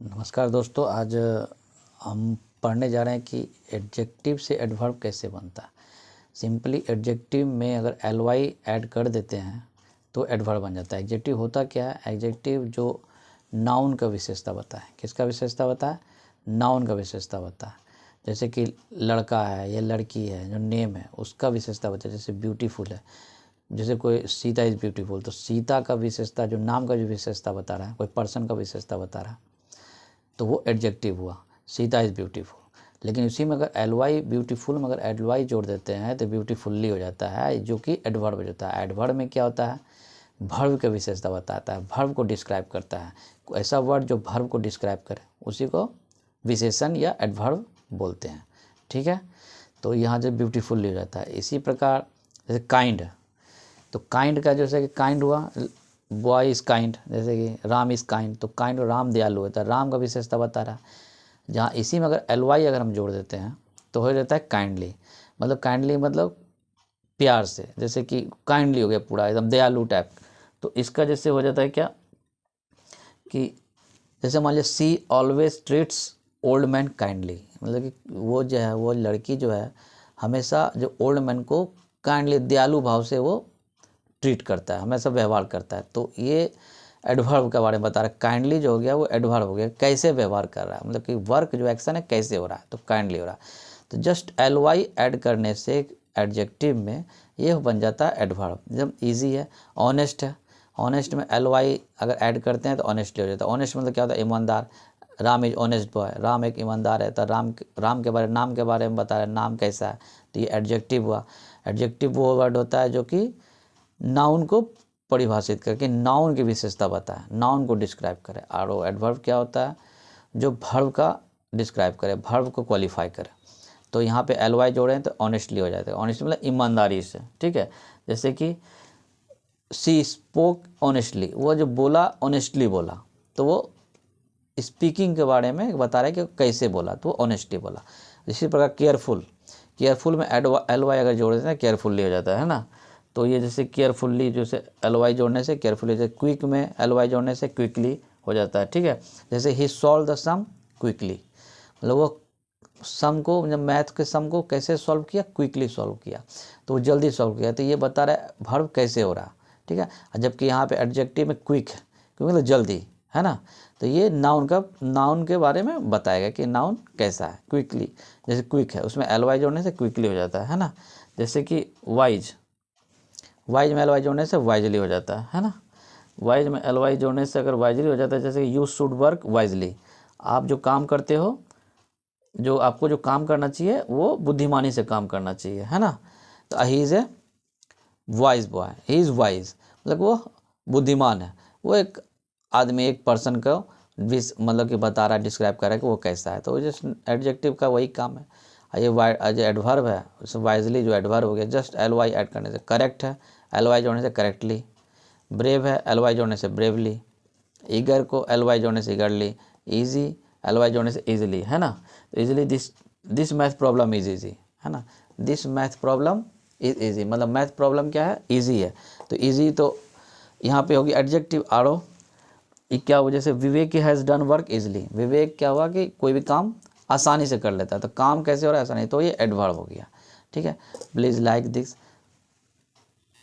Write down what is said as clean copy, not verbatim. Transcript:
नमस्कार दोस्तों, आज हम पढ़ने जा रहे हैं कि एडजेक्टिव से एडवर्ब कैसे बनता है। सिंपली एडजेक्टिव में अगर एल वाई ऐड कर देते हैं तो एडवर्ब बन जाता है। एडजेक्टिव होता क्या है? एडजेक्टिव जो नाउन का विशेषता बताए। किसका विशेषता बताए? नाउन का विशेषता बताए। जैसे कि लड़का है या लड़की है, जो नेम है उसका विशेषता बताए। जैसे ब्यूटीफुल है, जैसे कोई सीता इज़ ब्यूटीफुल, तो सीता का विशेषता जो नाम का जो विशेषता बता रहा है, कोई पर्सन का विशेषता बता रहा है, तो वो एडजेक्टिव हुआ, सीता इज़ ब्यूटीफुल। लेकिन उसी में अगर एल वाई ब्यूटीफुल में अगर एल वाई जोड़ देते हैं तो ब्यूटीफुल्ली हो जाता है, जो कि एडवर्ब हो जाता है। एडवर्ब में क्या होता है? भर्व का विशेषता बताता है, भर्व को डिस्क्राइब करता है। ऐसा वर्ड जो भर्व को डिस्क्राइब करे उसी को विशेषण या एडवर्ब बोलते हैं। ठीक है, तो यहाँ जो ब्यूटीफुल्ली हो जाता है। इसी प्रकार जैसे काइंड, तो काइंड का जैसे कि काइंड हुआ, बॉय इज़ काइंड, जैसे कि राम इज़ काइंड, तो काइंड राम दयालु होता है, राम का विशेषता बता रहा है। जहाँ इसी में अगर एल वाई अगर हम जोड़ देते हैं तो हो जाता है काइंडली। मतलब काइंडली मतलब प्यार से, जैसे कि काइंडली हो गया पूरा एकदम दयालु टाइप। तो इसका जैसे हो जाता है क्या कि जैसे मान लिया C always treats old man kindly, मतलब कि वो जो है, वो लड़की जो है हमेशा जो ओल्ड मैन को काइंडली दयालु भाव से वो ट्रीट करता है, हमेशा व्यवहार करता है। तो ये एडवर्ब के बारे में बता रहा है। काइंडली जो हो गया वो एडवर्ब हो गया, कैसे व्यवहार कर रहा है, मतलब कि वर्क जो एक्शन है कैसे हो रहा है, तो काइंडली हो रहा है। तो जस्ट एल वाई ऐड करने से एडजेक्टिव में ये बन जाता है एडवर्ब। जब ईजी है। ऑनेस्ट है, ऑनेस्ट में एल वाई अगर ऐड करते हैं तो ऑनेस्टली हो जाता है। ऑनेस्ट मतलब क्या होता है? ईमानदार। Ram is honest boy, Ram एक ईमानदार है। तो राम के बारे, नाम के बारे में बता रहे हैं, नाम कैसा है, तो ये एडजेक्टिव हुआ। एडजेक्टिव वो वर्ड होता है जो कि नाउन को परिभाषित करके नाउन की विशेषता बताए, नाउन को डिस्क्राइब करे। और एडवर्ब क्या होता है? जो वर्ब का डिस्क्राइब करे, वर्ब को क्वालिफाई करे। तो यहाँ पे एल वाई जोड़े हैं तो ऑनेस्टली हो जाता है। ऑनेस्टली मतलब ईमानदारी से। ठीक है, जैसे कि सी स्पोक ऑनेस्टली, वो जो बोला ऑनेस्टली बोला, तो वो स्पीकिंग के बारे में बता रहा है कि कैसे बोला, तो वो ऑनेस्टली बोला। इसी प्रकार केयरफुल, केयरफुल में एल वाई अगर जोड़ देते हैं केयरफुल्ली हो जाता है ना। तो ये जैसे केयरफुल्ली जैसे एल वाई जोड़ने से केयरफुल्ली, जैसे क्विक में एल वाई जोड़ने से क्विकली हो जाता है। ठीक है, जैसे ही सॉल्व द सम क्विकली, मतलब वो सम को, जब मैथ के सम को कैसे सॉल्व किया? क्विकली सॉल्व किया, तो वो जल्दी सॉल्व किया। तो ये बता रहा है वर्ब कैसे हो रहा। ठीक है, जबकि यहाँ पे एडजेक्टिव में क्विक, क्योंकि मतलब जल्दी है ना। तो ये नाउन के बारे में बताएगा कि नाउन कैसा है। क्विकली, जैसे क्विक है उसमें एल वाई जोड़ने से क्विकली हो जाता है ना। जैसे कि वाइज, वाइज में एल वाई जोड़ने से वाइजली हो जाता है ना। वाइज में एल वाई जोड़ने से अगर वाइजली हो जाता है, जैसे यू शुड वर्क वाइजली, आप जो काम करते हो, जो आपको जो काम करना चाहिए वो बुद्धिमानी से काम करना चाहिए, है ना। तो he is a wise boy, he is wise, मतलब वो बुद्धिमान है। वो एक आदमी, एक पर्सन को मतलब कि बता रहा है, डिस्क्राइब कर रहा है कि वो कैसा है। तो जस्ट एडजेक्टिव का वही काम है। ये जो एडवर्ब है उसमें वाइजली जो एडवर्ब हो गया, जस्ट एल वाई ऐड करने से। करेक्ट है, एल वाई जोड़ने से करेक्टली। ब्रेव है, एल वाई जोड़ने से ब्रेवली। ईगर को एल वाई जोड़ने से ईगरली। ईजी, एल वाई जोड़ने से ईजिली, है ना। तो easily, this math problem is easy, है ना। This math problem is easy, मतलब मैथ प्रॉब्लम क्या है? ईजी है। तो ईजी तो यहाँ पे होगी एडजेक्टिव। आरो क्या हुआ? जैसे विवेक हैज़ डन वर्क इजली, विवेक क्या हुआ कि कोई भी काम आसानी से कर लेता है। तो काम कैसे हो रहा है? आसानी, तो ये एडवर्ब हो गया। ठीक है, प्लीज़ लाइक दिस।